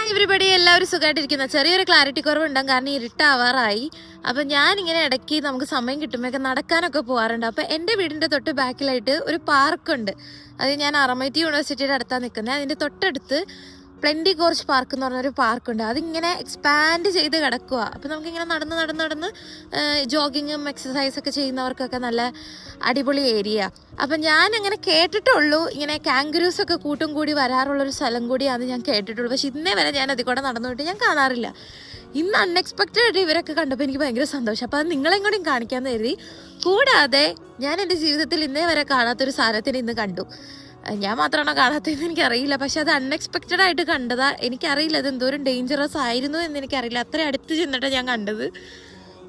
Morning everybody, എല്ലാവരും സുഖമായിട്ടിരിക്കുന്ന. ചെറിയൊരു clarity കുറവുണ്ടാകും കാരണം ഇരുട്ടാവാറായി. അപ്പം ഞാനിങ്ങനെ ഇടയ്ക്ക് നമുക്ക് സമയം കിട്ടുമ്പോഴൊക്കെ നടക്കാനൊക്കെ പോകാറുണ്ട്. അപ്പം എൻ്റെ വീടിൻ്റെ തൊട്ട് ബാക്കിലായിട്ട് ഒരു പാർക്കുണ്ട്. അത് ഞാൻ RMIT യൂണിവേഴ്സിറ്റിയുടെ അടുത്താണ് നിൽക്കുന്നത്. അതിൻ്റെ തൊട്ടടുത്ത് പ്ലെൻറ്റി ഗോർജ് പാർക്ക് എന്ന് പറഞ്ഞൊരു പാർക്കുണ്ട്. അതിങ്ങനെ എക്സ്പാൻഡ് ചെയ്ത് കിടക്കുക. അപ്പം നമുക്കിങ്ങനെ നടന്ന് ജോഗിങ്ങും എക്സസൈസൊക്കെ ചെയ്യുന്നവർക്കൊക്കെ നല്ല അടിപൊളി ഏരിയ. അപ്പം ഞാൻ അങ്ങനെ കേട്ടിട്ടുള്ളൂ, ഇങ്ങനെ കാങ്കരൂസൊക്കെ കൂട്ടും കൂടി വരാറുള്ളൊരു സ്ഥലം കൂടിയാണ് ഞാൻ കേട്ടിട്ടുള്ളൂ. പക്ഷെ ഇന്നേ വരെ ഞാൻ അതിൽ കൂടെ നടന്നു പോയിട്ട് ഞാൻ കാണാറില്ല. ഇന്ന് അൺഎക്സ്പെക്റ്റഡ് ആയിട്ട് ഇവരൊക്കെ കണ്ടപ്പോൾ എനിക്ക് ഭയങ്കര സന്തോഷം. അപ്പോൾ അത് നിങ്ങളെയും കൂടി കാണിക്കാമെന്ന് കരുതി. കൂടാതെ ഞാൻ എൻ്റെ ജീവിതത്തിൽ ഇന്നേ വരെ കാണാത്തൊരു സാധനത്തിന് ഇന്ന് കണ്ടു. ഞാൻ മാത്രമാണോ കാണാത്തതെന്ന് എനിക്കറിയില്ല, പക്ഷെ അത് അൺഎക്സ്പെക്റ്റഡ് ആയിട്ട് കണ്ടതാ. എനിക്കറിയില്ല അത് എന്തോരം ഡേഞ്ചറസ് ആയിരുന്നു എന്ന് എനിക്കറിയില്ല. അത്ര അടുത്ത് ചെന്നിട്ടാണ് ഞാൻ കണ്ടത്.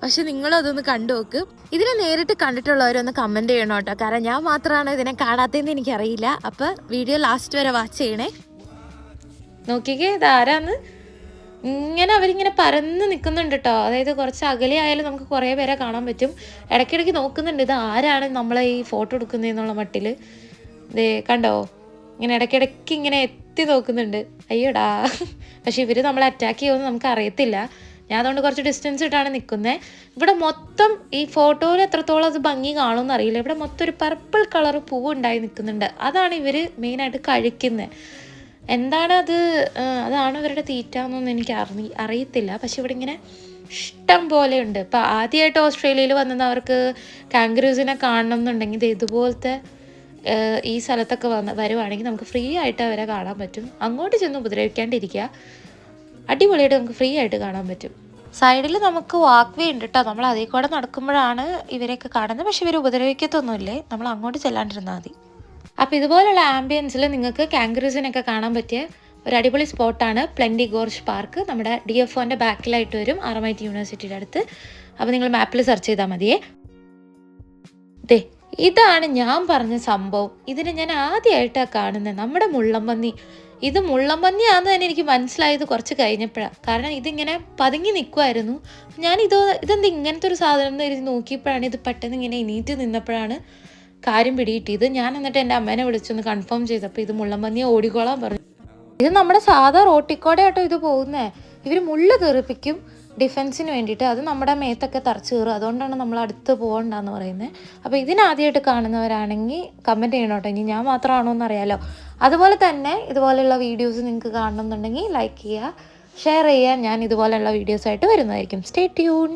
പക്ഷെ നിങ്ങളും അതൊന്ന് കണ്ടു നോക്ക്. ഇതിനെ നേരിട്ട് കണ്ടിട്ടുള്ളവരൊന്ന് കമൻറ്റ് ചെയ്യണം കേട്ടോ, കാരണം ഞാൻ മാത്രമാണ് ഇതിനെ കാണാത്തതെന്ന് എനിക്കറിയില്ല. അപ്പോൾ വീഡിയോ ലാസ്റ്റ് വരെ വാച്ച് ചെയ്യണേ. നോക്കിക്കേ, ഇതാരാന്ന് ഇങ്ങനെ അവരിങ്ങനെ പരന്ന് നിൽക്കുന്നുണ്ട് കേട്ടോ. അതായത് കുറച്ച് അകലെ ആയാലും നമുക്ക് കുറേ പേരെ കാണാൻ പറ്റും. ഇടയ്ക്കിടയ്ക്ക് നോക്കുന്നുണ്ട് ഇത് ആരാണ് നമ്മളെ ഈ ഫോട്ടോ എടുക്കുന്നതെന്നുള്ള മട്ടിൽ. ദേ കണ്ടോ, ഇങ്ങനെ ഇടയ്ക്കിടയ്ക്ക് ഇങ്ങനെ എത്തി നോക്കുന്നുണ്ട്. അയ്യോടാ, പക്ഷെ ഇവർ നമ്മളെ അറ്റാക്ക് ചെയ്യുമെന്ന് നമുക്ക് അറിയത്തില്ല. ഞാൻ അതുകൊണ്ട് കുറച്ച് ഡിസ്റ്റൻസ് ഇട്ടാണ് നിൽക്കുന്നത്. ഇവിടെ മൊത്തം ഈ ഫോട്ടോയിൽ എത്രത്തോളം അത് ഭംഗി കാണുമെന്ന് അറിയില്ല. ഇവിടെ മൊത്തം ഒരു പർപ്പിൾ കളർ പൂവ് ഉണ്ടായി നിൽക്കുന്നുണ്ട്. അതാണ് ഇവർ മെയിനായിട്ട് കഴിക്കുന്നത്. എന്താണ് അത്, അതാണ് ഇവരുടെ തീറ്റ എന്നൊന്നും എനിക്ക് അറിയത്തില്ല. പക്ഷെ ഇവിടെ ഇങ്ങനെ ഇഷ്ടം പോലെ ഉണ്ട്. ഇപ്പം ആദ്യമായിട്ട് ഓസ്ട്രേലിയയിൽ വന്നവർക്ക് കാങ്കരൂസിനെ കാണണം എന്നുണ്ടെങ്കിൽ ഇതുപോലത്തെ ഈ സ്ഥലത്തൊക്കെ വരുവാണെങ്കിൽ നമുക്ക് ഫ്രീ ആയിട്ട് അവരെ കാണാൻ പറ്റും. അങ്ങോട്ട് ചെന്ന് ഉപദ്രവിക്കാണ്ടിരിക്കുക, അടിപൊളിയായിട്ട് നമുക്ക് ഫ്രീ ആയിട്ട് കാണാൻ പറ്റും. സൈഡിൽ നമുക്ക് വാക്ക് വേ ഉണ്ട് കേട്ടോ. നമ്മൾ അതിൽ കൂടെ നടക്കുമ്പോഴാണ് ഇവരെയൊക്കെ കാണുന്നത്. പക്ഷെ ഇവർ ഉപദ്രവിക്കത്തൊന്നുമില്ലേ, നമ്മൾ അങ്ങോട്ട് ചെല്ലാണ്ടിരുന്നാൽ മതി. അപ്പോൾ ഇതുപോലുള്ള ആംബിയൻസിൽ നിങ്ങൾക്ക് കാങ്കരൂസിനൊക്കെ കാണാൻ പറ്റിയ ഒരു അടിപൊളി സ്പോട്ടാണ് പ്ലെൻറ്റി ഗോർജ് പാർക്ക്. നമ്മുടെ DFOൻ്റെ ബാക്കിലായിട്ട് വരും, RMIT യൂണിവേഴ്സിറ്റിയുടെ അടുത്ത്. അപ്പോൾ നിങ്ങൾ മാപ്പിൽ സെർച്ച് ചെയ്താൽ മതിയേ. ദേ ഇതാണ് ഞാൻ പറഞ്ഞ സംഭവം. ഇതിനെ ഞാൻ ആദ്യമായിട്ടാണ് കാണുന്നത്, നമ്മുടെ മുള്ളംപന്നി. ഇത് മുള്ളംപന്നിയാണെന്ന് തന്നെ എനിക്ക് മനസ്സിലായത് കുറച്ച് കഴിഞ്ഞപ്പോഴാണ്. കാരണം ഇതിങ്ങനെ പതുങ്ങി നിൽക്കുമായിരുന്നു. ഇതെന്ത് ഇങ്ങനത്തെ ഒരു സാധനം എന്ന് കരുതി നോക്കിയപ്പോഴാണ് ഇത് പെട്ടെന്ന് ഇങ്ങനെ എണീറ്റ് നിന്നപ്പോഴാണ് കാര്യം പിടികിട്ടിയത്. ഞാൻ എന്നിട്ട് എൻ്റെ അമ്മേനെ വിളിച്ചൊന്ന് കൺഫേം ചെയ്തപ്പോൾ ഇത് മുള്ളംപന്നിയെ ഓടിക്കോളാൻ പറഞ്ഞു. ഇത് നമ്മുടെ സാധാ റോട്ടിക്കോടെ ആട്ടോ ഇത് പോകുന്നത്. ഇവർ മുള്ള് തെറിപ്പിക്കും ഡിഫെൻസിന് വേണ്ടിയിട്ട്. അത് നമ്മുടെ മേത്തൊക്കെ തറച്ച് കയറും. അതുകൊണ്ടാണ് നമ്മൾ അടുത്ത് പോകണ്ടെന്ന് പറയുന്നത്. അപ്പോൾ ഇതിനാദ്യമായിട്ട് കാണുന്നവരാണെങ്കിൽ കമൻറ്റ് ചെയ്യണം കേട്ടോ. ഇനി ഞാൻ മാത്രമാണോ എന്നറിയാലോ. അതുപോലെ തന്നെ ഇതുപോലെയുള്ള വീഡിയോസ് നിങ്ങൾക്ക് കാണണമെന്നുണ്ടെങ്കിൽ ലൈക്ക് ചെയ്യുക, ഷെയർ ചെയ്യുക. ഞാൻ ഇതുപോലെയുള്ള വീഡിയോസായിട്ട് വരുന്നതായിരിക്കും. Stay tune.